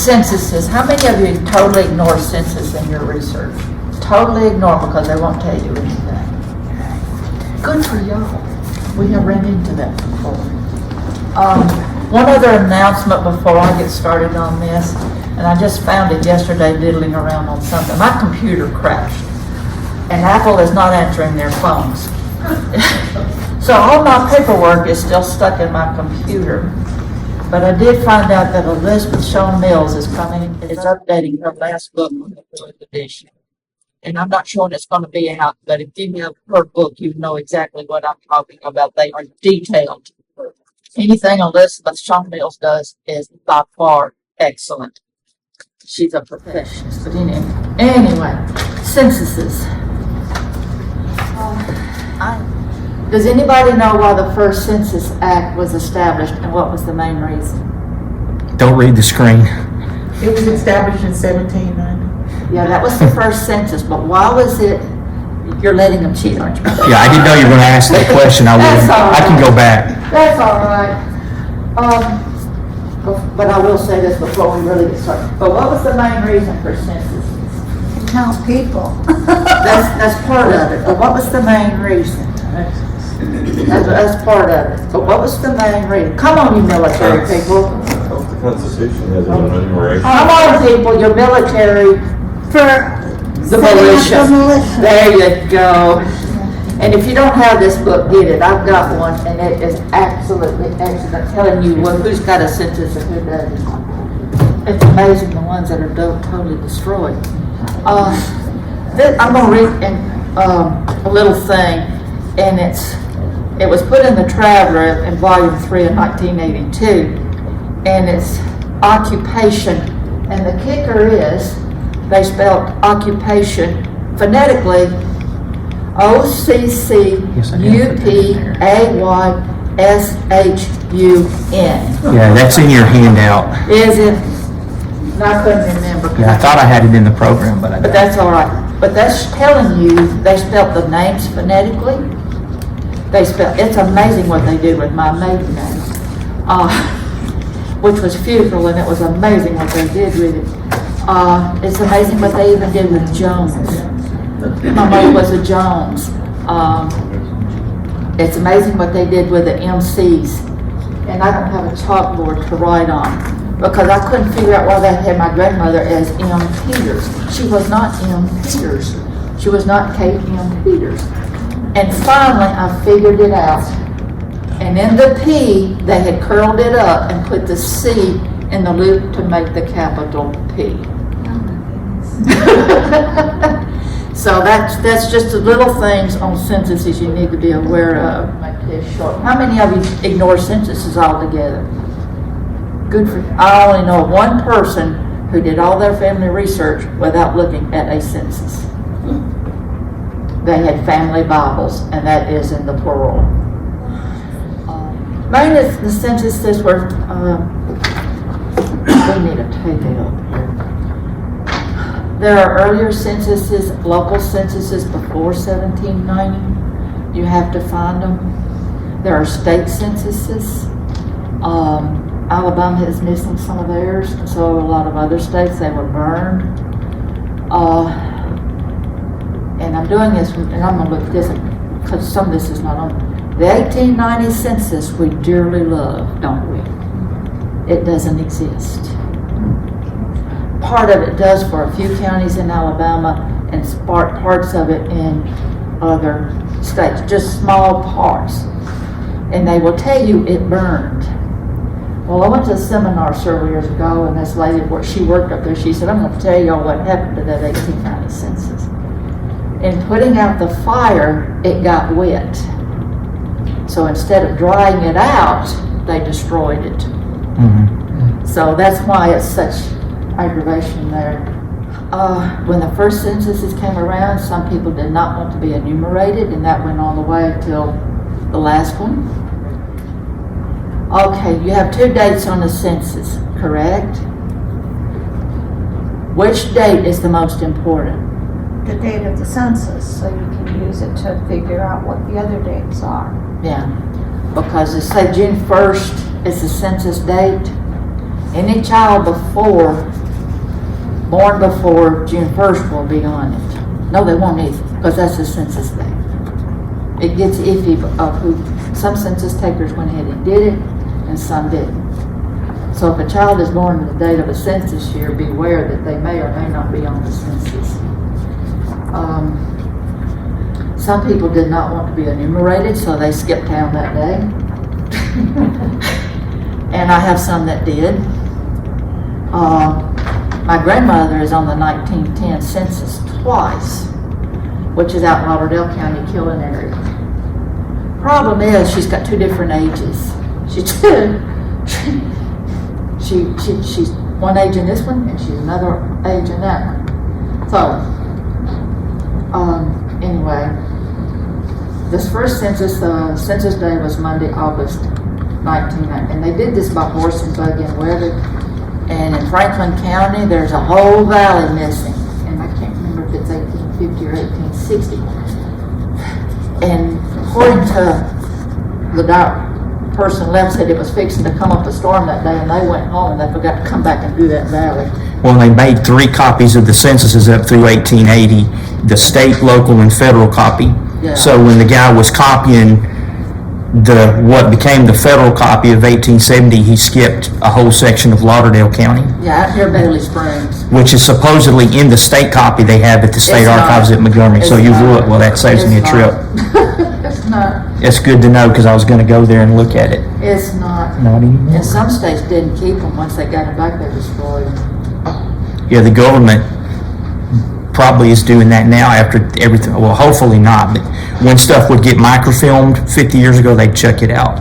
censuses. How many of you totally ignore census in your research? Totally ignore because they won't tell you anything. Good for y'all. We have run into that before. One other announcement before I get started on this, and I just found it yesterday diddling around on something. My computer crashed, and Apple is not answering their phones. So all my paperwork is still stuck in my computer. But I did find out that Elizabeth Shawn Mills is updating her last book on the fourth edition. And I'm not sure when it's going to be out, but if you have her book, you know exactly what I'm talking about. They are detailed. Anything Elizabeth Shawn Mills does is by far excellent. She's a perfectionist. But anyway, censuses. Does anybody know why the first Census Act was established and what was the main reason? Don't read the screen. It was established in 1790. Yeah, that was the first census, but why was it, you're letting them cheat, aren't you? Yeah, I didn't know you were going to ask that question. I can go back. That's all right. But I will say this before we really get started. But what was the main reason for censuses? Count people. That's part of it, but what was the main reason? That's part of it. But what was the main reason? Come on, you military people. The Constitution has an enumeration. Come on, people, you're military. For The militia. There you go. And if you don't have this book, get it. I've got one, and it is absolutely excellent. Telling you who's got a census and who doesn't. It's amazing the ones that are totally destroyed. I'm gonna read a little thing, and it was put in the Traveler in Volume 3 in 1982, and it's occupation. And the kicker is, they spelled occupation phonetically OCCUPAYSHUN. Yeah, that's in your handout. Is it? No, I couldn't remember. Yeah, I thought I had it in the program, but I But don't. that's all right. But that's telling you they spelled the names phonetically. It's amazing what they did with my maiden name, which was futile, and it was amazing what they did with it. It's amazing what they even did with Jones. My mother was a Jones. It's amazing what they did with the MCs. And I don't have a chalkboard to write on because I couldn't figure out why they had my grandmother as M. Peters. She was not M. Peters. She was not Kate M. Peters. And finally, I figured it out. And in the P, they had curled it up and put the C in the loop to make the capital P. So that's just the little things on censuses you need to be aware of. Make this short. How many of you ignore censuses altogether? Good for you. I only know one person who did all their family research without looking at a census. They had family Bibles, and that is in the plural. Mainly the censuses were, we need a table up here. There are earlier censuses, local censuses before 1790. You have to find them. There are state censuses. Alabama is missing some of theirs, and so a lot of other states, they were burned. And I'm doing this, and I'm going to look at this because some of this is not on. The 1890 census we dearly love, don't we? It doesn't exist. Part of it does for a few counties in Alabama and parts of it in other states, just small parts. And they will tell you it burned. Well, I went to a seminar several years ago, and this lady, she worked up there, she said, I'm going to tell y'all what happened to that 1890 census. In putting out the fire, it got wet. So instead of drying it out, they destroyed it. Mm-hmm. So that's why it's such aggravation there. When the first censuses came around, some people did not want to be enumerated, and that went all the way till the last one. Okay, you have 2 dates on the census, correct? Which date is the most important? The date of the census, so you can use it to figure out what the other dates are. Yeah, because it say June 1st is the census date, Any child born before June 1st will be on it. No, they won't either, because that's the census day. It gets iffy of who, some census takers went ahead and did it, and some didn't. So if a child is born on the date of a census year, beware that they may or may not be on the census. Some people did not want to be enumerated, so they skipped town that day. And I have some that did. My grandmother is on the 1910 census twice, which is out in Lauderdale County, Killen area. Problem is, she's got two different ages. She's one age in this one, and she's another age in that one. So, anyway, this first census, census day was Monday, August 1990, and they did this by horse and buggy and weather. And in Franklin County, there's a whole valley missing, and I can't remember if it's 1850 or 1860. And according to the person left said it was fixing to come up a storm that day, and they went home and they forgot to come back and do that valley. Well, they made 3 copies of the censuses up through 1880, the state, local, and federal copy. Yeah. So when the guy was copying what became the federal copy of 1870, he skipped a whole section of Lauderdale County, Yeah, out here Bailey Springs. which is supposedly in the state copy they have at the state It's not. archives at Montgomery. So It's you not. would, well, that saves me a It's trip. not. It's not. It's good to know, because I was going to go there and look at it. It's not. Not anymore. And some states didn't keep them. Once they got them back, they destroyed them. Yeah, the government probably is doing that now after everything. Well, hopefully not, but when stuff would get microfilmed 50 years ago, they'd chuck it out.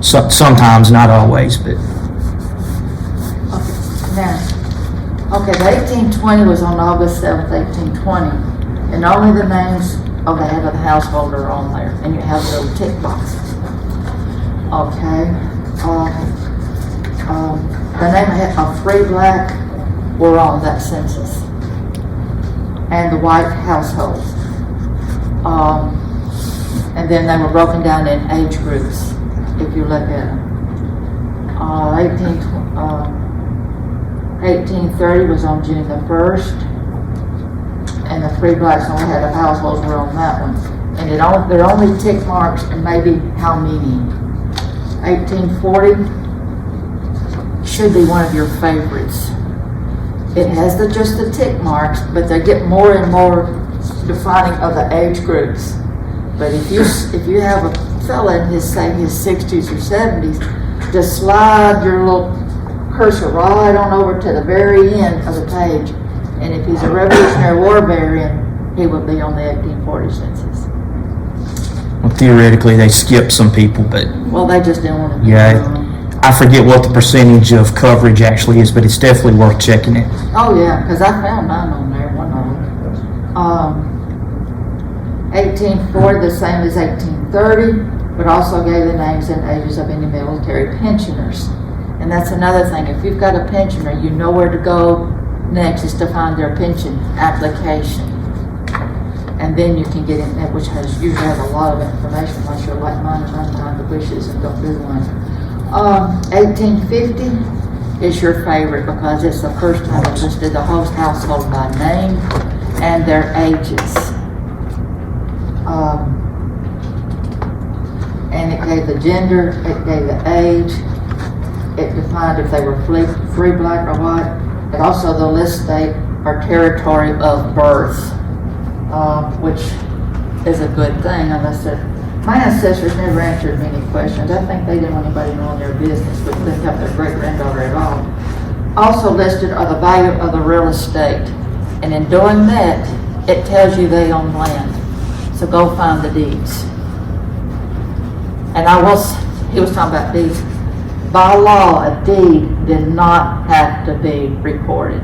Sometimes, not always, but Now, okay, the 1820 was on August 7th, 1820, and only the names of the head of the household are on there, and you have little tick boxes. Okay, the name of Free Black were on that census, and the white households. And then they were broken down in age groups, if you look at them. 1830 was on June the 1st, and the Free Blacks only had of households were on that one. And there are only tick marks and maybe how many. 1840 should be one of your favorites. It has just the tick marks, but they get more and more defining of the age groups. But if you have a fella in his 60s or 70s, just slide your little cursor right on over to the very end of the page, and if he's a Revolutionary War veteran, he would be on the 1840 census. well, theoretically they skipped some people, but Well, they just didn't want to. yeah, I forget what the percentage of coverage actually is, but it's definitely worth checking it. Oh yeah, because I found mine on there, one of them. 1840, the same as 1830, but also gave the names and ages of any military pensioners. And that's another thing, if you've got a pensioner, you know where to go next is to find their pension application. And then you can get in that, which usually has a lot of information, unless you're like mine and untie the bushes and don't do one. 1850 is your favorite because it's the first time it listed the host household by name and their ages. And it gave the gender, it gave the age, it defined if they were free black or white. It also the list state or territory of birth, which is a good thing. My ancestors never answered many questions. I think they didn't want anybody knowing their business, but didn't have their great granddaughter at all. Also listed are the value of the real estate, and in doing that, it tells you they own land. So go find the deeds. And he was talking about deeds. By law, a deed did not have to be recorded.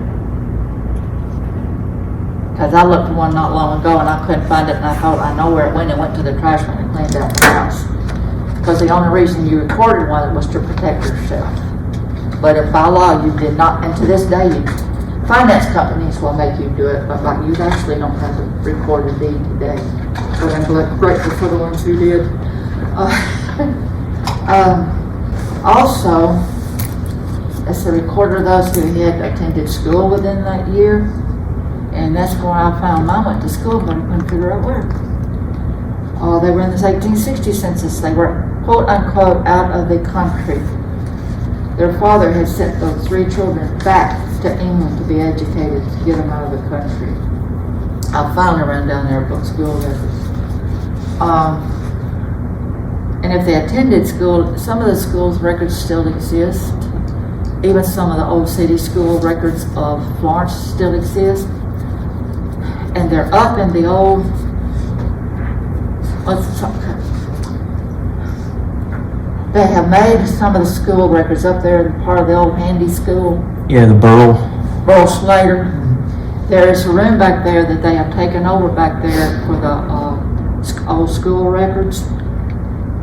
Because I looked for one not long ago and I couldn't find it, and I thought, I know where it went. It went to the trash man and cleaned out the house. Because the only reason you recorded one was to protect yourself. But if by law you did not, and to this day, finance companies will make you do it, but like you actually don't have to record a deed today. But I'm grateful for the ones who did. Also, It's a recorder of those who had attended school within that year. And that's where I found mine went to school, but I couldn't figure out where. They were in this 1860 census. They were, quote unquote, out of the country. Their father had sent those 3 children back to England to be educated, to get them out of the country. I finally ran down there book school records. And if they attended school, some of the schools' records still exist. Even some of the old city school records of Florence still exist. And they're up in the old, they have made some of the school records up there in part of the old Handy School. Yeah, the Burl. Burl Slater. There is a room back there that they have taken over back there for the old school records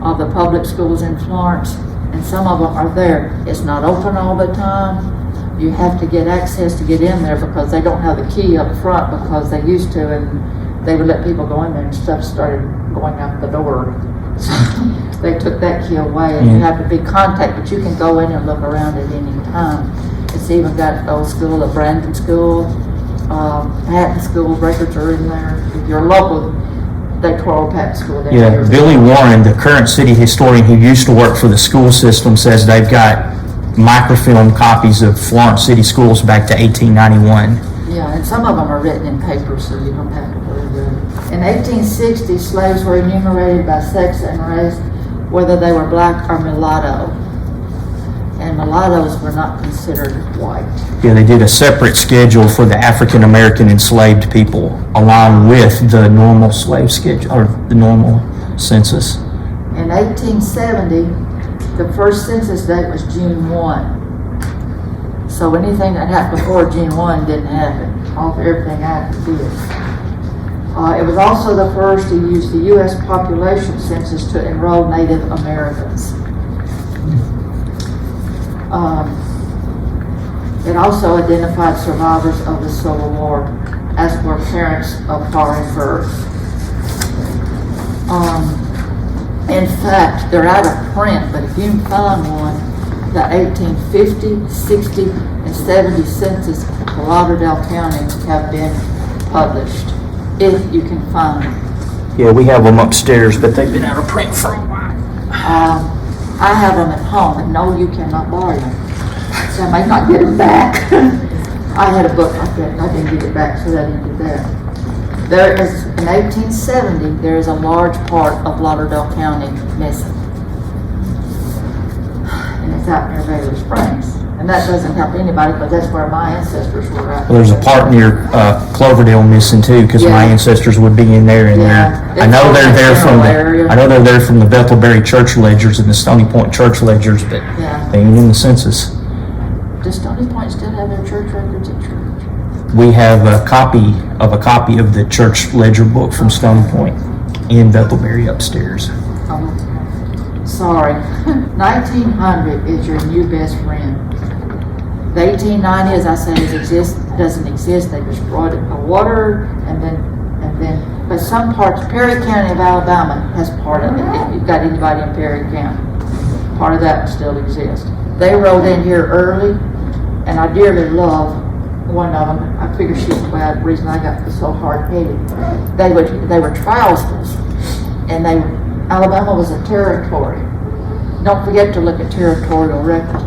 of the public schools in Florence, and some of them are there. It's not open all the time. You have to get access to get in there because they don't have the key up front because they used to, and they would let people go in there and stuff started going out the door. So they took that key away, and you have to be contacted, but you can go in and look around at any time. It's even got old school, the Brandon School, Patton School records are in there. If you're local, they twirl Patton School down Yeah, there. Billy Warren, the current city historian who used to work for the school system, says they've got microfilm copies of Florence City Schools back to 1891. Yeah, and some of them are written in paper, so you don't have to worry about it. In 1860, slaves were enumerated by sex and race, whether they were black or mulatto. And mulattoes were not considered white. Yeah, they did a separate schedule for the African American enslaved people, along with the normal slave schedule, or the normal census. In 1870, the first census date was June 1. So anything that happened before June 1 didn't happen. Everything after did. It was also the first to use the U.S. population census to enroll Native Americans. It also identified survivors of the Civil War, as were parents of foreign birth. In fact, they're out of print, but if you can find one, the 1850, 60, and 70 census for Lauderdale County have been published, if you can find them. Yeah, we have them upstairs, but they've been out of print for a while. I have them at home, and no, you cannot borrow them. So I may not get them back. I had a book like that, and I didn't get it back, so I didn't get that. There is, in 1870, there is a large part of Lauderdale County missing. And it's out near Baylor Springs. And that doesn't help anybody, because that's where my ancestors were at. Well, there's a part near Cloverdale missing too, because my Yeah. ancestors would be in there. And Yeah. I know It's they're there all from that the. general area. I know they're there from the Bethelberry church ledgers and the Stony Point church ledgers, but Yeah. they ain't in the census. Does Stony Point still have their church records at church? We have a copy of the church ledger book from Stony Point in Bethelberry upstairs. Oh, sorry. 1900 is your new best friend. The 1890, as I said, doesn't exist. They destroyed it by water, and then, but some parts, Perry County of Alabama has part of it. If you've got anybody in Perry County, part of that still exists. They rode in here early, and I dearly love one of them. I figure she's the reason I got so hard-headed. They were Trialsters, and Alabama was a territory. Don't forget to look at territorial records.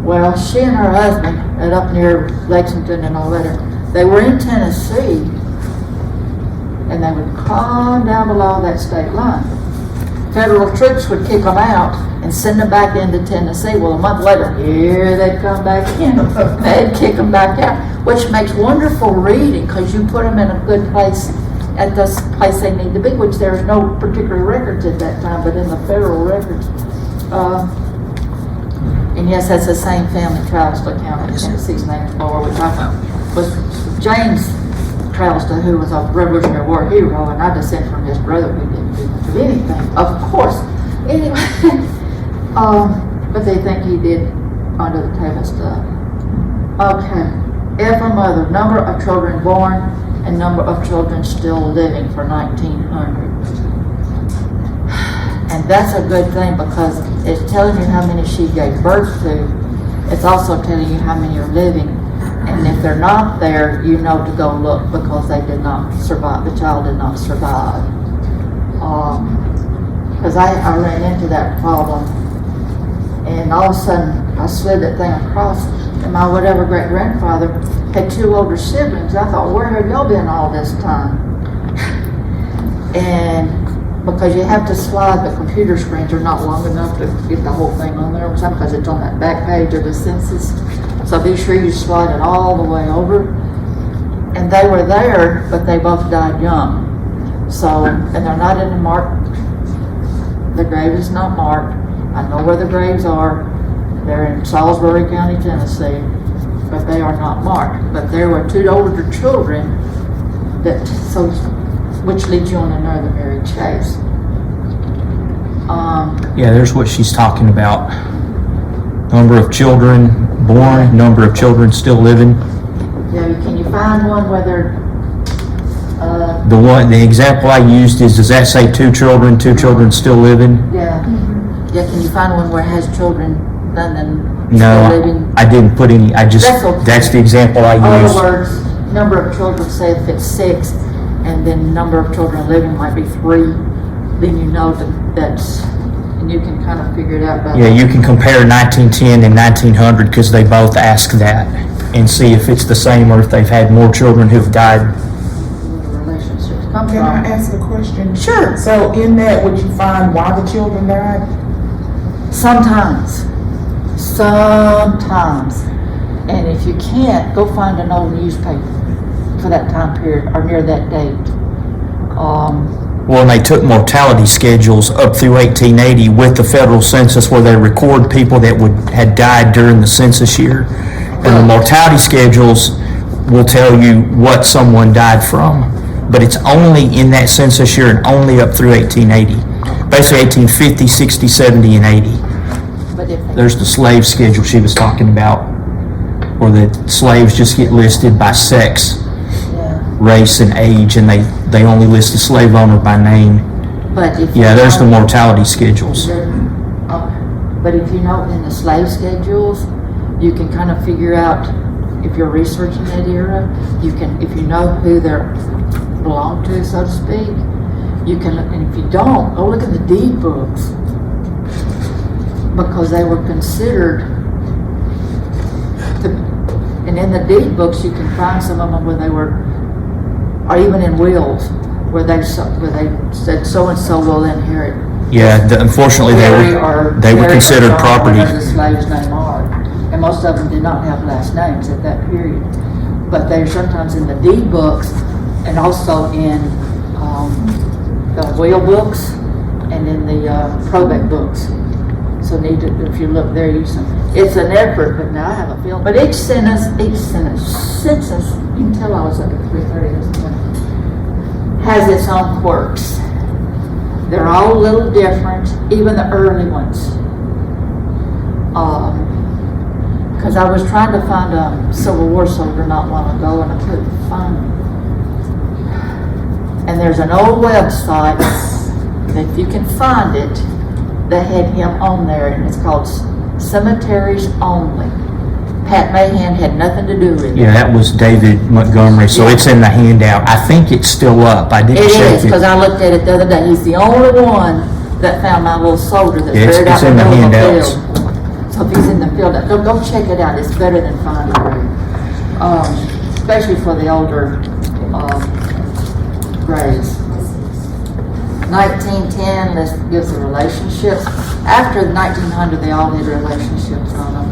Well, she and her husband, and up near Lexington and all that, they were in Tennessee, and they would come down below that state line. Federal troops would kick them out and send them back into Tennessee. Well, a month later, here they'd come back in. They'd kick them back out, which makes wonderful reading because you put them in a good place at the place they need to be, which there's no particular records at that time, but in the federal records. And yes, that's the same family, Trialster County, Tennessee's named for, which I was James Trialster, who was a Revolutionary War hero, and I descend from his brother who didn't do much of anything, of course. Anyway, but they think he did under the table stuff. Okay, F a mother, number of children born and number of children still living for 1900. And that's a good thing because it's telling you how many she gave birth to It's also telling you how many are living. And if they're not there, you know to go look because they did not survive, the child did not survive. Because I ran into that problem, and all of a sudden I slid that thing across, and my whatever great grandfather had 2 older siblings. I thought, where have y'all been all this time? And because you have to slide, the computer screens are not long enough to get the whole thing on there, because it's on that back page of the census. So be sure you slide it all the way over. And they were there, but they both died young. So, and they're not in the mark. The grave is not marked. I know where the graves are. They're in Salisbury County, Tennessee, but they are not marked. But there were 2 older children that, so, which leads you on another Mary Chase. Yeah, there's what she's talking about. Number of children born, number of children still living. Yeah, can you find one where they're, The example I used is, does that say 2 children still living? yeah, yeah, can you find one where it has children none than No, still living? I didn't put any, That's okay. that's the example I In other used. words, number of children, say if it's 6, and then number of children living might be 3, then you know that's, and you can kind of figure it out by Yeah, that. you can compare 1910 and 1900 because they both ask that and see if it's the same or if they've had more children who've died. Where the relationships come Can I from. ask a question? Sure. So in that, would you find why the children died? Sometimes. And if you can't, go find an old newspaper for that time period or near that date. Well, and they took mortality schedules up through 1880 with the federal census where they record people that had died during the census year. And the mortality schedules will tell you what someone died from. But it's only in that census year and only up through 1880. Basically 1850, 60, 70, and 80. But if There's the slave schedule she was talking about, where the slaves just get listed by sex, yeah. race, and age, and they only list the slave owner by name. But if Yeah, you there's the know- mortality schedules. But if you know in the slave schedules, you can kind of figure out, if you're researching that era, you can, if you know who they belong to, so to speak, you can, and if you don't, go look in the deed books. Because they were considered, and in the deed books, you can find some of them where they were, or even in wills, where they said so-and-so will inherit. Yeah, unfortunately, Harry they were Harry considered or John, property. whatever the slave's name are. And most of them did not have last names at that period. But they're sometimes in the deed books and also in the will books and in the probate books. So if you look there, it's an effort, but now I have a feeling. But each census, you can tell I was up at 3:30 this morning, has its own quirks. They're all a little different, even the early ones. Because I was trying to find a Civil War soldier not long ago, and I couldn't find him. And there's an old website that if you can find it, they had him on there, and it's called Cemeteries Only. Pat Mahan had nothing to do with it. Yeah, that was David Montgomery, so it's in the handout. I think it's still up. I didn't It check is, because I looked at it the other day. He's the only one that found my little soldier that's Yeah, buried out it's in in the the middle of the handouts. field. So if he's in the field, go check it out. It's better than finding grave. Especially for the older graves. 1910 gives the relationships. After 1900, they all need relationships on them.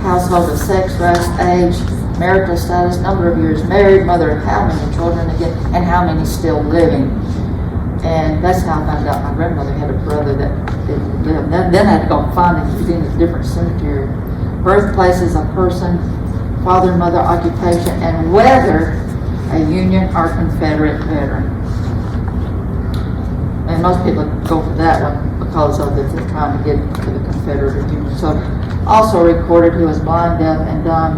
Household of sex, race, age, marital status, number of years married, mother of how many children again, and how many still living. And that's how I found out my grandmother had a brother that didn't live. Then I had to go find him. He's in a different cemetery. Birthplaces of person, father and mother, occupation, and whether a Union or Confederate veteran. And most people go for that one because of if they're trying to get to the Confederate or Union. So also recorded who was blind, deaf, and dumb,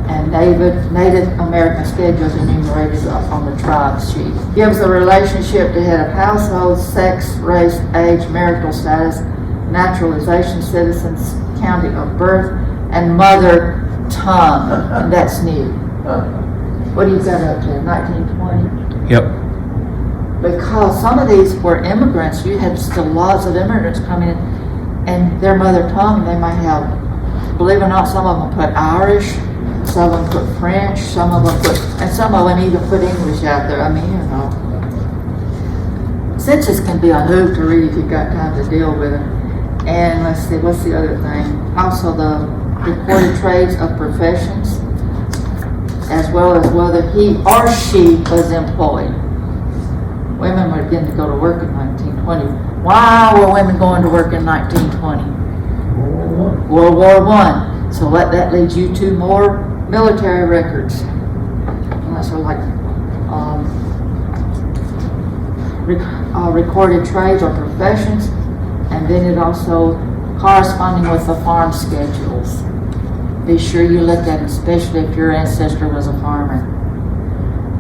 and Native American schedules enumerated on the tribe sheet. Gives a relationship to head of household, sex, race, age, marital status, naturalization, citizens, county of birth, and mother tongue, and that's new. What do you got up there, 1920? Yep. Because some of these were immigrants, you had still lots of immigrants coming in, and their mother tongue, they might have, believe it or not, some of them put Irish, some of them put French, some of them put, and some of them even put English out there. I mean, you know. Census can be a hoot to read if you've got time to deal with it. And let's see, what's the other thing? Also the recorded trades of professions, as well as whether he or she was employed. Women were beginning to go to work in 1920. Why were women going to work in 1920? World War I. So that leads you to more military records. Unless they're like recorded trades or professions, and then it also corresponding with the farm schedules. Be sure you look at it, especially if your ancestor was a farmer.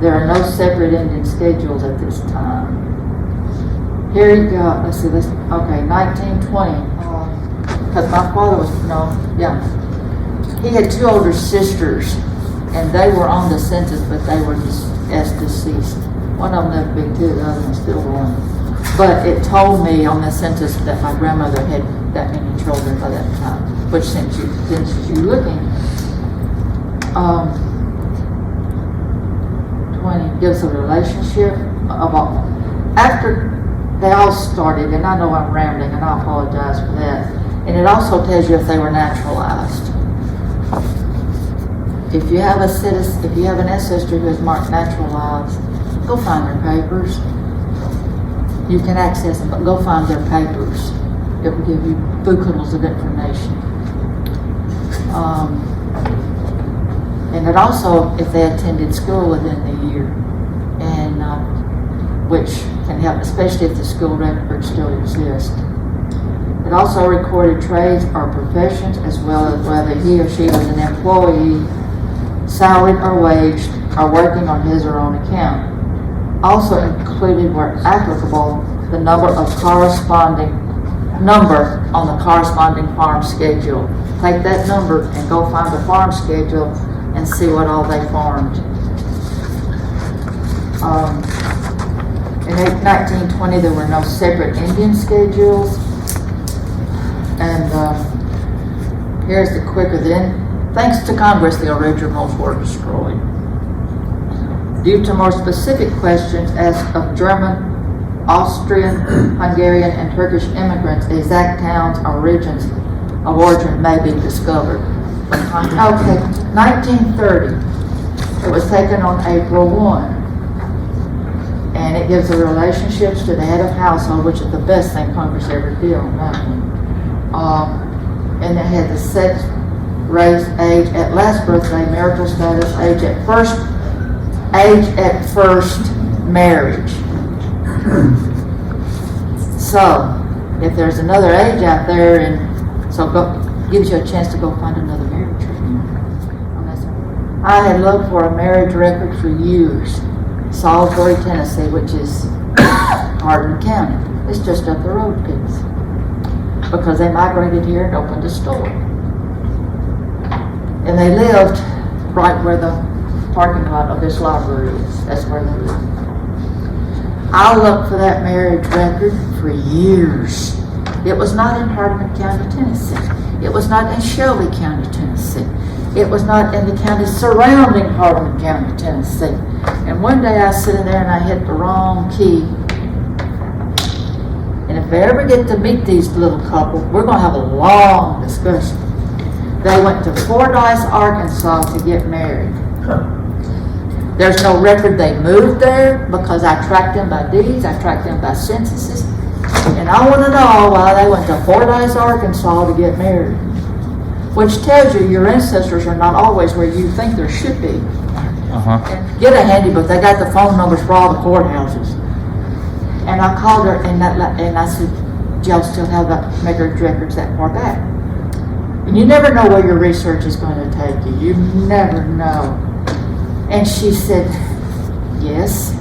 There are no separate Indian schedules at this time. Here you go. Let's see this. Okay, 1920. Because my father was he had two older sisters, and they were on the census, but they were as deceased. One of them lived big too, the other one still alive. But it told me on the census that my grandmother had that many children by that time. Which since you looking, 20 gives a relationship about after they all started, and I know I'm rounding, and I apologize for that. And it also tells you if they were naturalized. If you have an ancestor who is marked naturalized, go find their papers. You can access them, but go find their papers. It will give you bookends of information. And it also, if they attended school within the year, and which can help, especially if the school records still exist. It also recorded trades or professions, as well as whether he or she was an employee, salaried or waged, or working on his or her own account. Also included, where applicable, the number on the corresponding farm schedule. Take that number and go find the farm schedule and see what all they farmed. In 1920, there were no separate Indian schedules. And here's the quicker then. Thanks to Congress, the originals were destroyed. Due to more specific questions as of German, Austrian, Hungarian, and Turkish immigrants, the exact towns or regions of origin may be discovered. Okay, 1930. It was taken on April 1. And it gives the relationships to the head of household, which is the best thing Congress ever did on that one. And it had the sex, race, age at last birthday, marital status, age at first marriage. So, if there's another age out there, and so gives you a chance to go find another marriage record. I had looked for a marriage record for years. Salisbury, Tennessee, which is Hardin County. It's just up the road, kids. Because they migrated here and opened a store. And they lived right where the parking lot of this library is. That's where they lived. I looked for that marriage record for years. It was not in Hardin County, Tennessee. It was not in Shelby County, Tennessee. It was not in the county surrounding Hardin County, Tennessee. And one day I was sitting there and I hit the wrong key. And if I ever get to meet these little couple, we're going to have a long discussion. They went to Fordyce, Arkansas to get married. There's no record they moved there because I tracked them by deeds, I tracked them by censuses. And I want to know why they went to Fordyce, Arkansas to get married. Which tells you your ancestors are not always where you think they should be. And get a handy book. They got the phone numbers for all the courthouses. And I called her and I said, do y'all still have the marriage records that far back? And you never know where your research is going to take you. You never know. And she said, yes.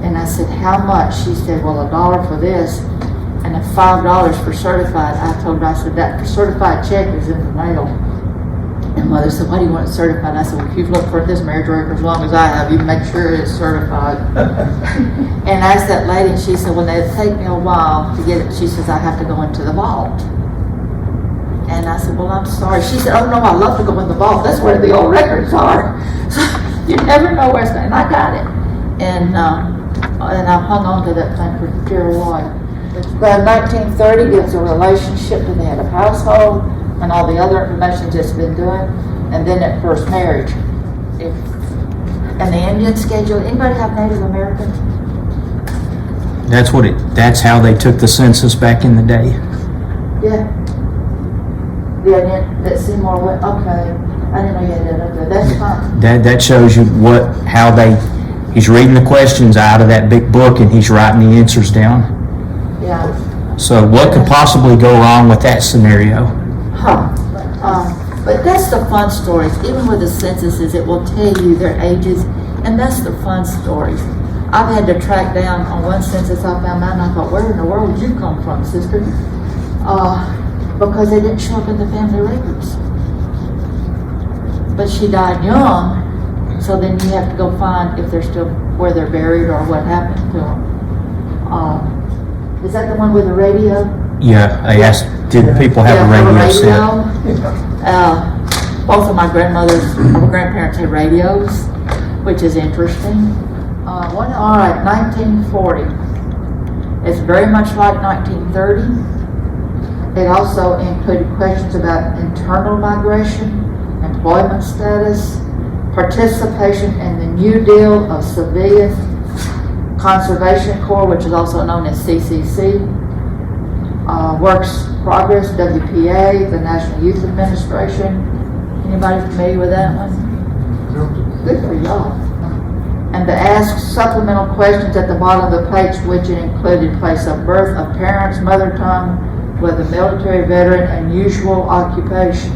And I said, how much? She said, well, $1 for this and $5 for certified. I told her, I said, that certified check is in the mail. And mother said, why do you want it certified? I said, well, if you've looked for this marriage record as long as I have, you make sure it's certified. And I asked that lady, and she said, well, it'd take me a while to get it. She says, I have to go into the vault. And I said, well, I'm sorry. She said, oh no, I love to go in the vault. That's where the old records are. So you never know where it's going. And I got it. And I've hung on to that thing for dear life. The 1930 gives a relationship to the head of household and all the other information that's been doing. And then at first marriage. And the Indian schedule, anybody have Native American? That's how they took the census back in the day. Yeah. Yeah, that Seymour went, okay. I didn't know you had that up there. That's fine. That shows you he's reading the questions out of that big book and he's writing the answers down. Yeah. So what could possibly go wrong with that scenario? But that's the fun stories. Even with the censuses, it will tell you their ages, and that's the fun stories. I've had to track down on one census I found out, and I thought, where in the world did you come from, sister? Because they didn't show up in the family records. But she died young, so then you have to go find if they're still where they're buried or what happened to them. Is that the one with the radio? Yeah, I asked, did people have a radio set? Both of my grandparents had radios, which is interesting. All right, 1940. It's very much like 1930. It also included questions about internal migration, employment status, participation in the New Deal of Civilian Conservation Corps, which is also known as CCC, Works Progress, WPA, the National Youth Administration. Anybody familiar with that one? Good for y'all. And to ask supplemental questions at the bottom of the page, which included place of birth of parents, mother tongue, whether military, veteran, and usual occupation.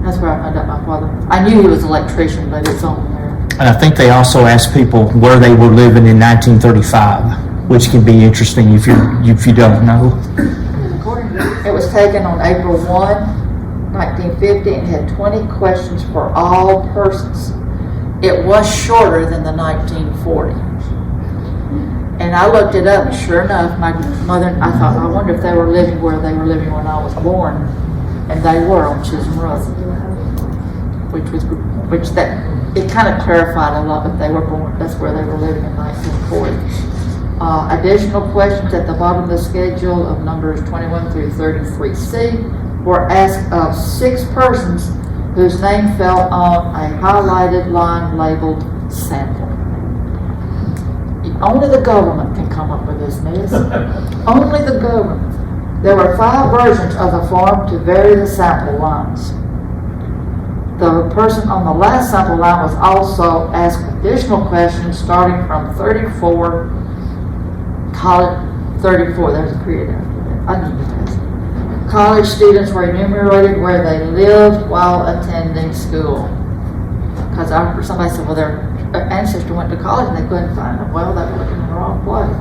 That's where I found out my father. I knew he was an electrician, but it's on there. And I think they also asked people where they were living in 1935, which can be interesting if you don't know. It was taken on April 1, 1950, and had 20 questions for all persons. It was shorter than the 1940. And I looked it up, and sure enough, my mother, I thought, I wonder if they were living where they were living when I was born. And they were on Chisholm Road, it kind of clarified a lot, but they were born, that's where they were living in 1940. Additional questions at the bottom of the schedule of numbers 21 through 33C were asked of 6 persons whose name fell on a highlighted line labeled sample. Only the government can come up with this, miss. Only the government. There were 5 versions of the form to vary the sample lines. The person on the last sample line was also asked additional questions starting from 34, there's a period after that. I need to test. College students were enumerated where they lived while attending school. Because somebody said, well, their ancestor went to college and they couldn't find them. Well, they were looking in the wrong place.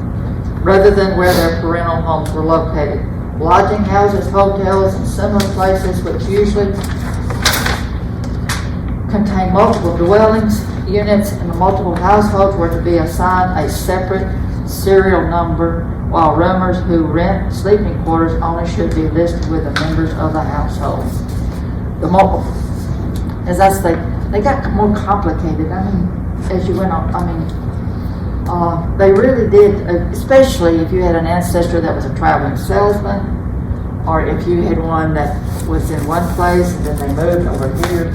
Rather than where their parental homes were located. Lodging houses, hotels, and similar places which usually contain multiple dwellings, units, and the multiple households were to be assigned a separate serial number, while roomers who rent sleeping quarters only should be listed with the members of the household. They got more complicated. I mean, as you went on, they really did, especially if you had an ancestor that was a traveling salesman, or if you had one that was in one place and then they moved over here.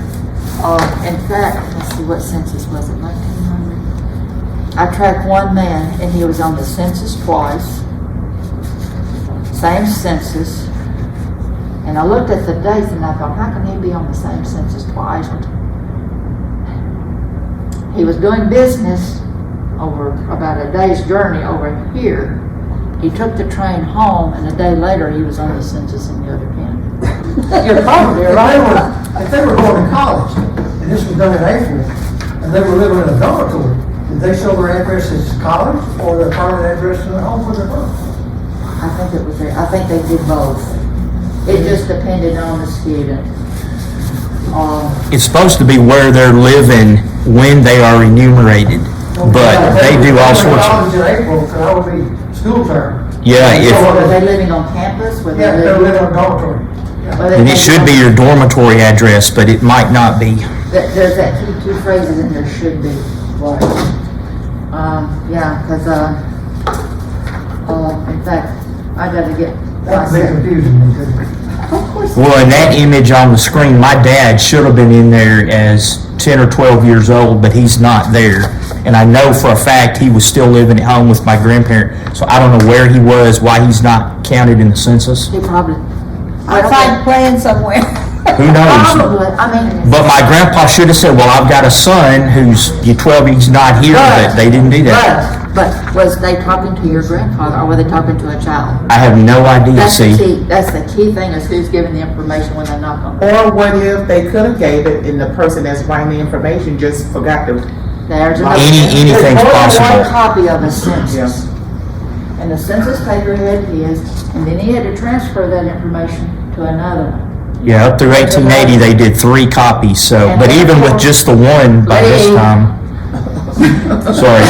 In fact, let's see, what census was it, 1900? I tracked one man and he was on the census twice, same census, and I looked at the dates and I thought, how can he be on the same census twice? He was doing business over about a day's journey over here. He took the train home, and a day later he was on the census in the other county. You're probably right. If they were going to college, and this was done in April, and they were living in a dormitory, did they show their address as college or their permanent address in their home where they're from? I think it was there. I think they did both. It just depended on the student. It's supposed to be where they're living when they are enumerated, but they do all sorts of, College in April, because I would be school term. yeah, Were if, they living on campus? Were Yeah, they they're living? living in a dormitory. were they and it living should be on- your dormitory address, but it might not be. There's that two phrases in there, should be. Right. Yeah, because, in fact, I gotta get. That's a bit confusing, because Of course. Well, in that image on the screen, my dad should have been in there as 10 or 12 years old, but he's not there. And I know for a fact he was still living at home with my grandparent, so I don't know where he was, why he's not counted in the census. He probably. Outside playing somewhere. Who knows? Probably, I mean. But my grandpa should have said, well, I've got a son who's 12, he's not here, but they didn't do that. But was they talking to your grandfather, or were they talking to a child? I have no idea, That's the see. key, that's the key thing, is who's giving the information when they knock on the Or what if they could have gave it and the person that's writing the information just forgot to, There's another. Anything's There's more than possible. one copy of a census. And the census taker had his, and then he had to transfer that information to another one. Yeah, up through 1880, they did 3 copies, so, but even with just the one by this time. Sorry.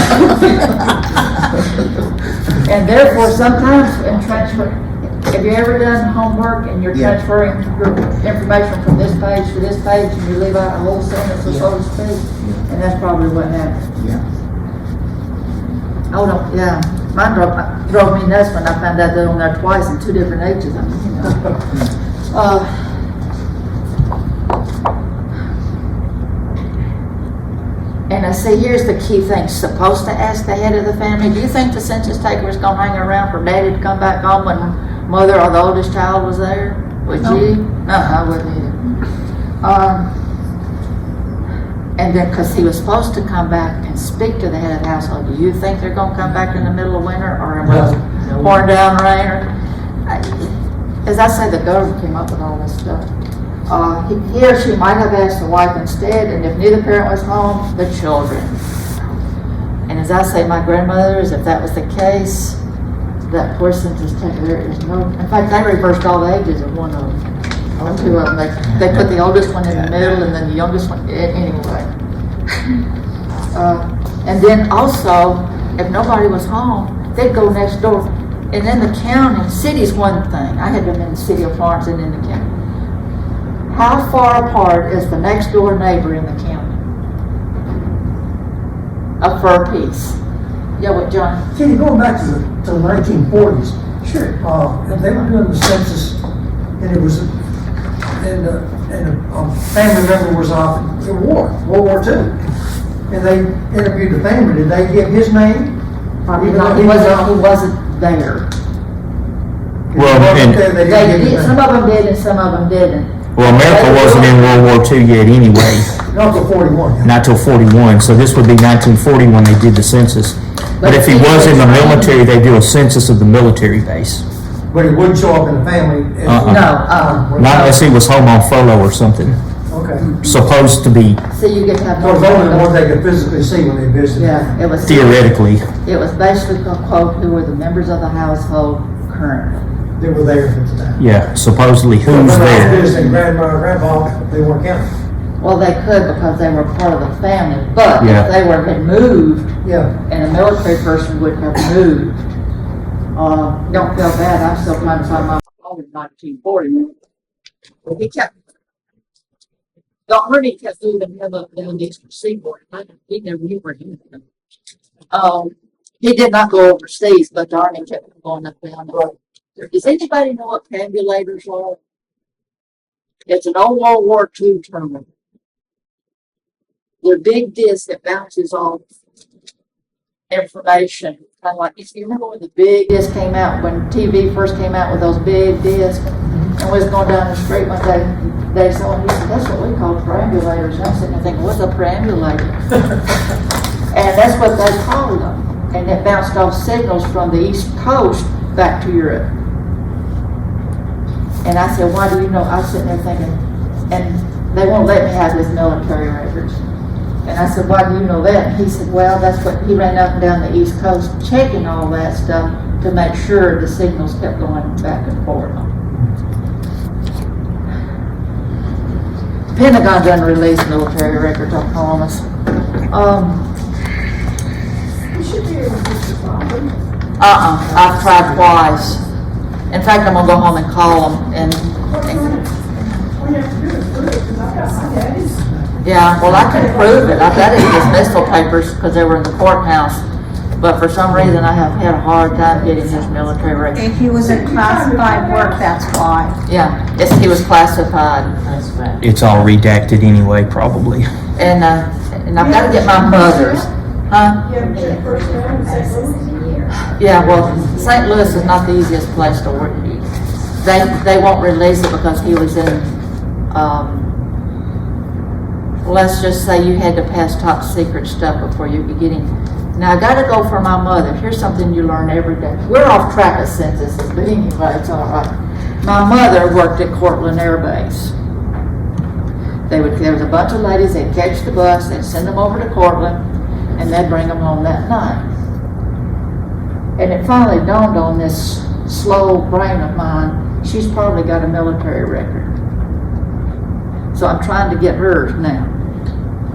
And therefore, sometimes in transfer, have you ever done homework and you're Yeah. transferring your information from this page to this page, and you leave out a whole sentence, so to speak? And that's probably what happened. yeah. Oh, no, yeah, mine drove me nuts when I found out they're on there twice in 2 different ages, I mean, you know. And I say, here's the key thing, supposed to ask the head of the family, do you think the census taker was gonna hang around for daddy to come back home when mother or the oldest child was there? Would you? No, I wouldn't either. And then, cause he was supposed to come back and speak to the head of the household, do you think they're gonna come back in the middle of winter, or in pouring down rain, or? As I say, the government came up with all this stuff. He or she might have asked the wife instead, and if neither parent was home, the children. And as I say, my grandmothers, if that was the case, that poor census taker, there is no, in fact, they reversed all the ages of one of them. Or 2 of them, they put the oldest one in the middle and then the youngest one, anyway. And then also, if nobody was home, they'd go next door. And in the county, city's one thing, I had been in the city of Florence and in the county. How far apart is the next door neighbor in the county? A fur piece. Yeah, what, John? See, going back to the 1940s, sure, if they were doing the census, and it was, and a family member was off in World War II, and they interviewed the family, did they give his name? Probably Even not, though he wasn't there. Well, They and- didn't They give his did, some name. of them did and some of them didn't. Well, America wasn't in World War II yet anyway, Not till 41. not till 41, so this would be 1940 when they did the census. But if he was in the military, they do a census of the military base. But it wouldn't show up in the family. Uh-uh. No, Not unless he was home on furlough or something, Okay. supposed to be so you get to have. So it's only the ones they could physically see when they visited. Yeah, it was. theoretically. It was basically a quote, who were the members of the household currently. They were there at the time. Yeah, supposedly who's When I was there. visiting grandma and grandpa, they weren't counted. Well, they could because they were part of the family, but Yeah. if they had moved, Yeah. and a military person would have moved, don't feel bad, I'm still trying to find my phone in 1940. But he kept, don't hurt, he kept moving him up down the eastern seaboard. He never knew where he was. He did not go overseas, but darn, he kept going up down the road. Does anybody know what perambulators are? It's an old World War II terminal. They're big disc that bounces off information. Kind of like, you remember when the big disc came out, when TV first came out with those big discs? And we was going down the street one day, someone said, that's what we call perambulators. And I'm sitting there thinking, what's a perambulator? And that's what they called them. And it bounced off signals from the East Coast back to Europe. And I said, why do you know? I was sitting there thinking, and they won't let me have his military records. And I said, why do you know that? And he said, well, that's what, he ran up and down the East Coast checking all that stuff to make sure the signals kept going back and forth. Pentagon doesn't release military records, I promise. I've tried twice. In fact, I'm gonna go home and call them and yeah, well, I can prove it. I've got his dismissal papers because they were in the courthouse. But for some reason, I have had a hard time getting his military records. If he was in classified work, that's why. Yeah, he was classified. It's all redacted anyway, probably. And I've got to get my mother's. Huh? Yeah, well, St. Louis is not the easiest place to work. They won't release it because he was in, let's just say you had to pass top secret stuff before you could get him. Now, I gotta go for my mother. Here's something you learn every day. We're off track of census, but anyway, it's all right. My mother worked at Cortland Air Base. There was a bunch of ladies, they'd catch the bus, they'd send them over to Cortland, and they'd bring them home that night. And it finally dawned on this slow brain of mine, she's probably got a military record. So I'm trying to get hers now.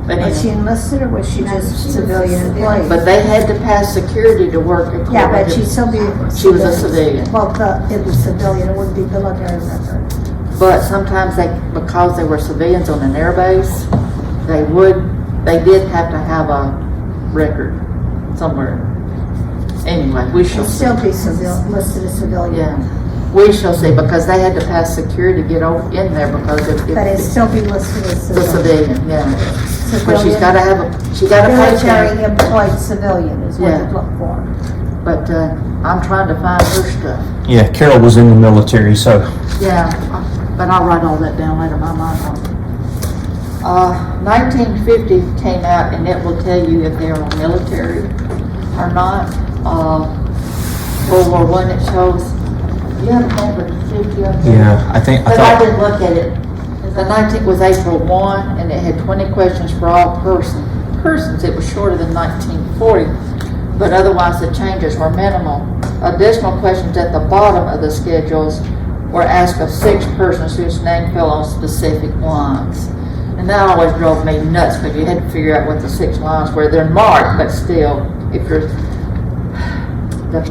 Was she enlisted or was she just civilian employee? But they had to pass security to work at Cortland. Yeah, but she'd still be. She was a civilian. Well, it was civilian, it wouldn't be military record. But sometimes because they were civilians on an air base, they did have to have a record somewhere. Anyway, we shall She'd see. still be listed as civilian. Yeah, we shall see, because they had to pass security to get in there because But it'd still be listed as the civilian. civilian, yeah. But Civilian. she's gotta have she got a paycheck. Military employed civilian is what Yeah. you'd look for. But, I'm trying to find her stuff. Yeah, Carol was in the military, so Yeah, but I'll write all that down later, my mind won't. 1950 came out and it will tell you if they are military or not. World War I, it shows, you have a number 50 up there? yeah, I But I thought, didn't look at it. The 19th was April 1 and it had 20 questions for all persons. It was shorter than 1940, but otherwise the changes were minimal. Additional questions at the bottom of the schedules were asked of 6 persons whose name fell on specific lines. And that always drove me nuts because you had to figure out what the 6 lines were. They're marked, but still, if you're, the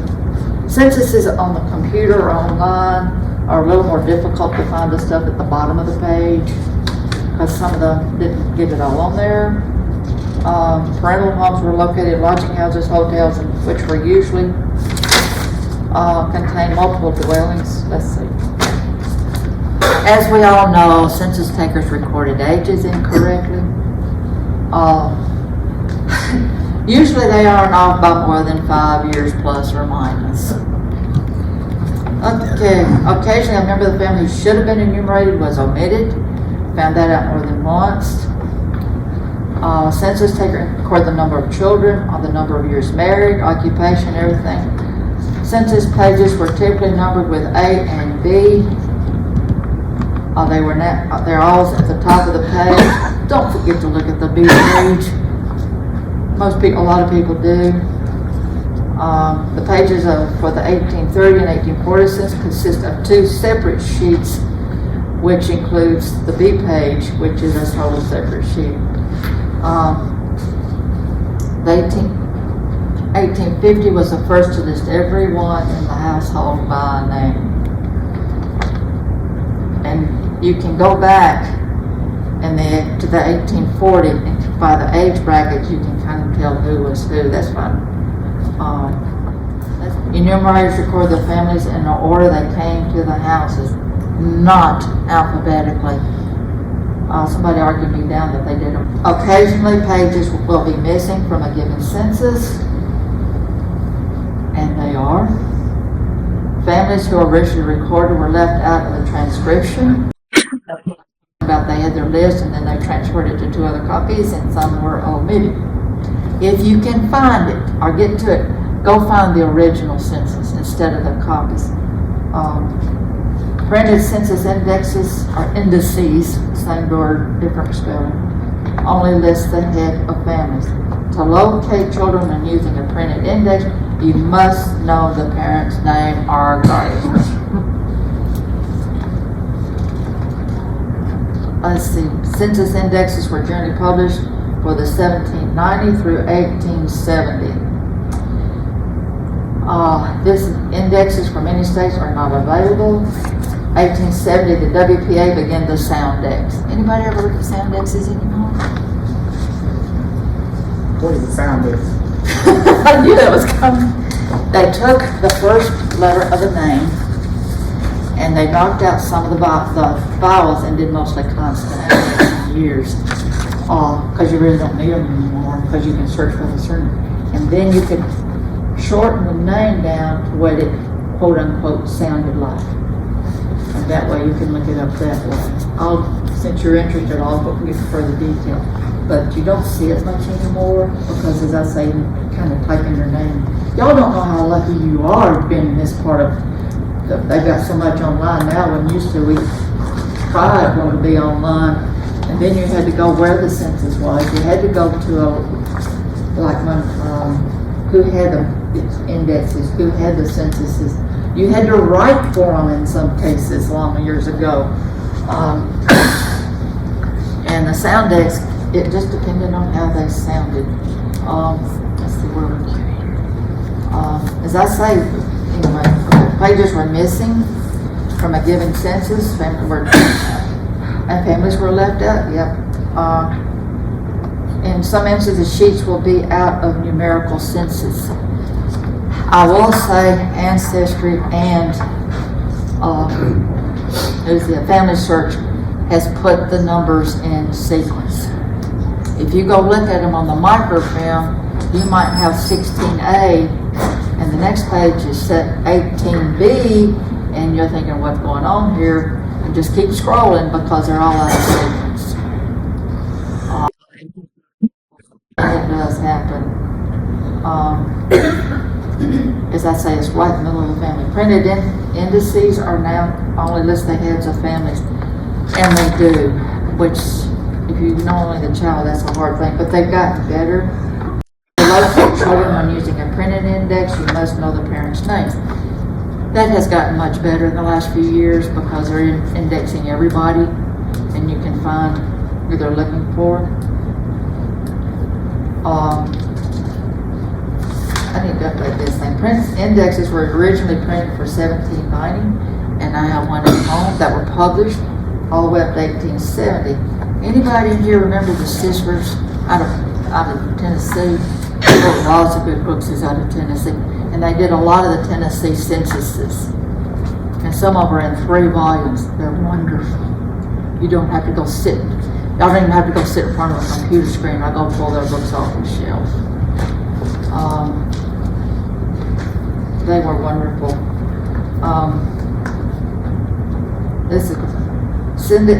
censuses on the computer or online are a little more difficult to find the stuff at the bottom of the page because some of them didn't get it all on there. Parental homes were located in lodging houses, hotels, which were usually contain multiple dwellings. Let's see. As we all know, census takers recorded ages incorrectly. Usually they aren't off by more than 5 years plus or minus. Okay, occasionally a member of the family who should have been enumerated was omitted. Found that out more than once. Census taker record the number of children, or the number of years married, occupation, everything. Census pages were typically numbered with A and B. They're all at the top of the page. Don't forget to look at the B page. A lot of people do. The pages for the 1830 and 1840 census consist of 2 separate sheets, which includes the B page, which is a total separate sheet. The 1850 was the first to list everyone in the household by name. And you can go back to the 1840, and by the age brackets, you can kind of tell who was who. That's fine. Enumerators record the families in the order they came to the houses, not alphabetically. Somebody argued me down that they did them. Occasionally, pages will be missing from a given census, and they are. Families who originally recorded were left out of the transcription. About they had their list and then they transferred it to 2 other copies, and some were omitted. If you can find it or get to it, go find the original census instead of the copies. Printed census indexes or indices, same word, different spelling, only list the head of families. To locate children and using a printed index, you must know the parent's name or guardian. let's see, census indexes were generally published for the 1790 through 1870. This indexes for many states are not available. 1870, the WPA began the Soundex. Anybody ever look at Soundexes anymore? What is the sound of? I knew that was coming. They took the first letter of the name and they knocked out some of the vowels and did mostly consonants years. Because you really don't need them anymore because you can search for the surname. And then you could shorten the name down to what it quote unquote sounded like. And that way you can look it up that way. Since you're interested, I'll give further detail. But you don't see it much anymore because, as I say, you kind of type in your name. Y'all don't know how lucky you are being in this part of, they've got so much online now. When used to, we tried wanting to be online, and then you had to go where the census was. You had to go to who had the indexes, who had the censuses. You had to write for them in some cases long years ago. And the Soundex, it just depended on how they sounded. Let's see where we can. As I say, anyway, pages were missing from a given census, and families were left out. Yep. In some instances, sheets will be out of numerical census. I will say Ancestry and Family Search has put the numbers in sequence. If you go look at them on the microfilm, you might have 16A, and the next page is set 18B, and you're thinking, what's going on here? And just keep scrolling because they're all out of sequence. It does happen. As I say, it's right in the middle of the family. Printed indices are now only list the heads of families, and they do, which if you know only the child, that's a hard thing, but they've gotten better. To locate children when using a printed index, you must know the parents' names. That has gotten much better in the last few years because they're indexing everybody, and you can find who they're looking for. I need to update this thing. Indexes were originally printed for 1790, and I have one at home that were published all the way up to 1870. Anybody in here remember the sisters out of Tennessee? They wrote lots of good books out of Tennessee, and they did a lot of the Tennessee censuses. And some of them are in 3 volumes. They're wonderful. You don't have to go sit. Y'all don't even have to go sit in front of a computer screen. I go pull their books off the shelf. They were wonderful. This is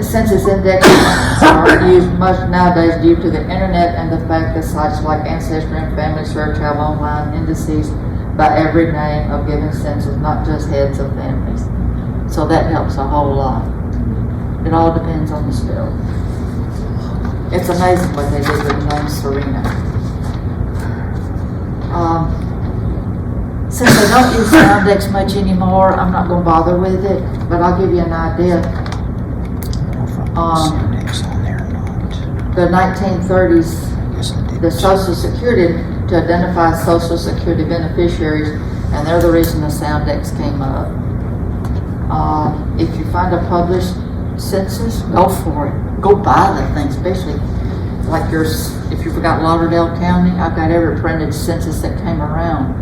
census indexes are used much nowadays due to the internet and the fact that sites like Ancestry and Family Search have online indices by every name of given census, not just heads of families. So that helps a whole lot. It all depends on the spell. It's amazing what they did with the name Serena. Since I don't use Soundex much anymore, I'm not going to bother with it, but I'll give you an idea. The 1930s, the Social Security, to identify Social Security beneficiaries, and they're the reason the Soundex came up. If you find a published census, go for it. Go buy that thing, especially like yours. If you forgot Lauderdale County, I've got every printed census that came around.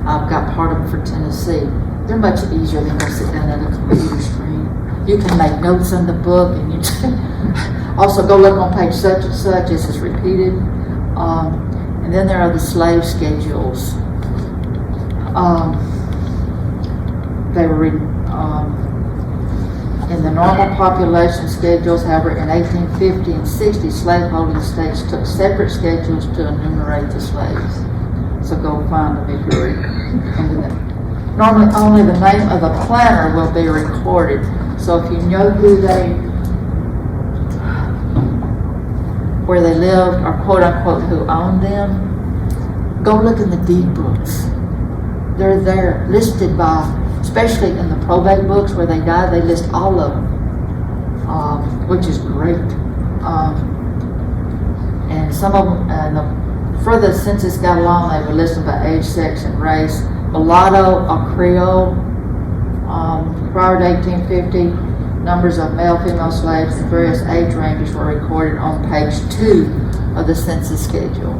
I've got part of them for Tennessee. They're much easier than go sit down at a computer screen. You can make notes in the book, and you also go look on page such and such. This is repeated. And then there are the slave schedules. They were in the normal population schedules. However, in 1850 and 60, slaveholding states took separate schedules to enumerate the slaves. So go find them if you're into them. Normally, only the name of the planter will be recorded. So if you know where they lived, or quote unquote who owned them, go look in the deed books. They're there listed by, especially in the probate books where they die, they list all of them. which is great. And some of them, the further the census got along, they were listed by age, sex, and race. Mulatto or Creole, prior to 1850, numbers of male, female slaves in various age ranges were recorded on page 2 of the census schedule.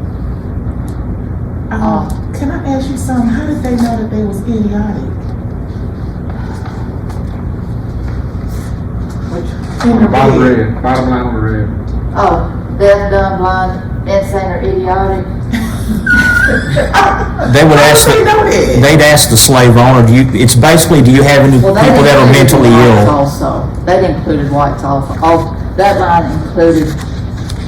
Can I ask you something? How did they know that they was idiotic? In the Bottom red. red, bottom line on the red. Oh, deaf, dumb, blind, insane, or idiotic. They would How ask, did they know that? they'd ask the slave owner, it's basically, do you have any Well, people that are included mentally whites ill? Also, that included whites also. That line included,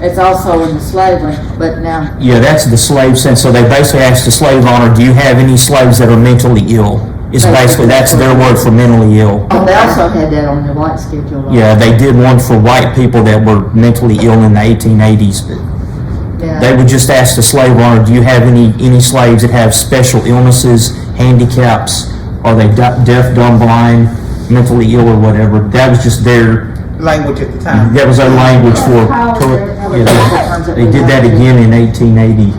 it's also in the slave one, but now, Yeah, that's the slave sense, so they basically ask the slave owner, do you have any slaves that are mentally ill? It's basically, that's their word for mentally ill. oh, they also had that on the white schedule. though. Yeah, they did one for white people that were mentally ill in the 1880s, but Yeah. they would just ask the slave owner, do you have any slaves that have special illnesses, handicaps? Are they deaf, dumb, blind, mentally ill, or whatever? That was just their, Language at the time. that was their language for, they did that again in 1880.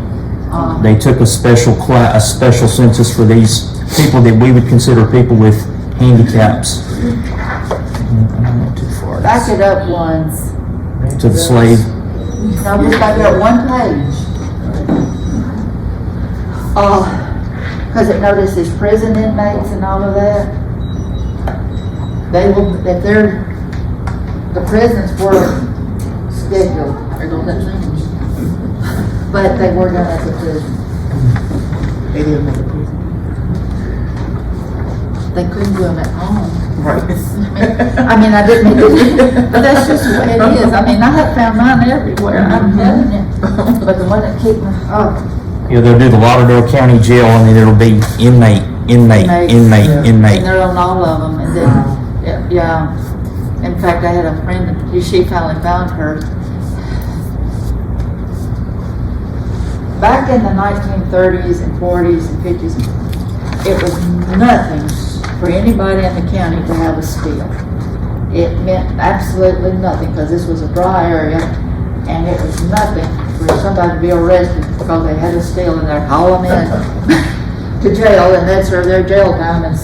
They took a special census for these people that we would consider people with handicaps. Not too far. Back it up once. To the slave. No, just back it up one page. Because it notices prison inmates and all of that. They will, if they're, the prisons were scheduled, there goes that change. But they were done at the prison. They didn't make a prison. They couldn't do them at home. Right. I mean, I didn't mean to, but that's just the way it is. I mean, I have found mine everywhere, I'm telling you. But the one that keep me, Yeah, they'll do the Lauderdale County Jail, and then it'll be inmate. and Inmate. they're on all of them, and then, yeah. In fact, I had a friend, that she finally found her. Back in the 1930s and 40s and 50s, it was nothing for anybody in the county to have a still. It meant absolutely nothing, because this was a dry area, and it was nothing for somebody to be arrested because they had a still, and they'd haul them in to jail, and they'd serve their jail time and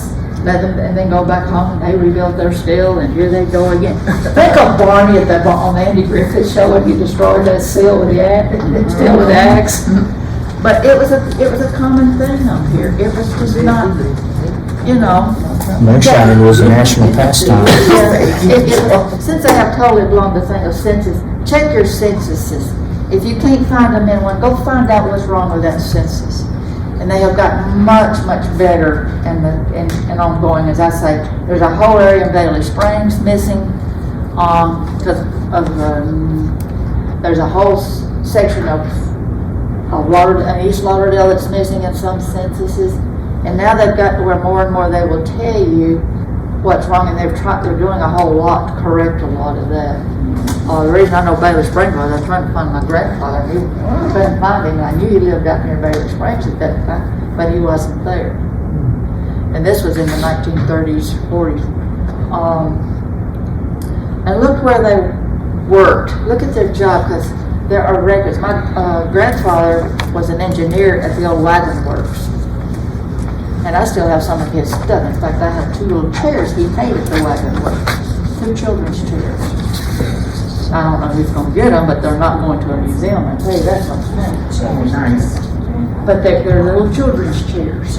let them, and then go back home, and they rebuilt their still, and here they go again. Think of Barney at that, on Andy Griffith show, when he destroyed that still with the axe, still with the axe. But it was a common thing up here. It was just not, you know. Moonshining was a national pastime. Since they have totally blown the thing of census, check your censuses. If you can't find them in one, go find out what's wrong with that census. And they have gotten much, much better and ongoing. As I say, there's a whole area in Bailey Springs missing, because of there's a whole section of East Lauderdale that's missing in some censuses. And now they've got to where more and more they will tell you what's wrong, and they're doing a whole lot to correct a lot of that. The reason I know Bailey Springs was I was trying to find my grandfather. I couldn't find him. I knew he lived out near Bailey Springs at that time, but he wasn't there. And this was in the 1930s, 40s. And look where they worked. Look at their job, because there are records. My grandfather was an engineer at the old wagon works. And I still have some of his stuff. In fact, I have 2 little chairs he made at the wagon works. 2 children's chairs. I don't know who's going to get them, but they're not going to a museum. I tell you that much now. Oh, nice. But they're little children's chairs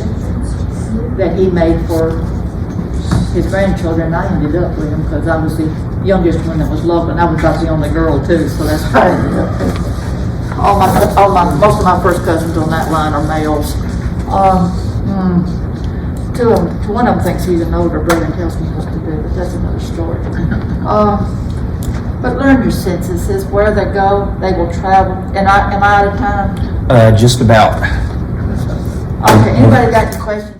that he made for his grandchildren. I ended up with them because I was the youngest one that was local, and I was about the only girl too, so that's why I ended up with most of my first cousins on that line are males. One of them thinks he's an older brother and tells me what to do, but that's another story. But learn your censuses, where they go, they will travel. Am I out of time? Just about. Okay, anybody got any questions?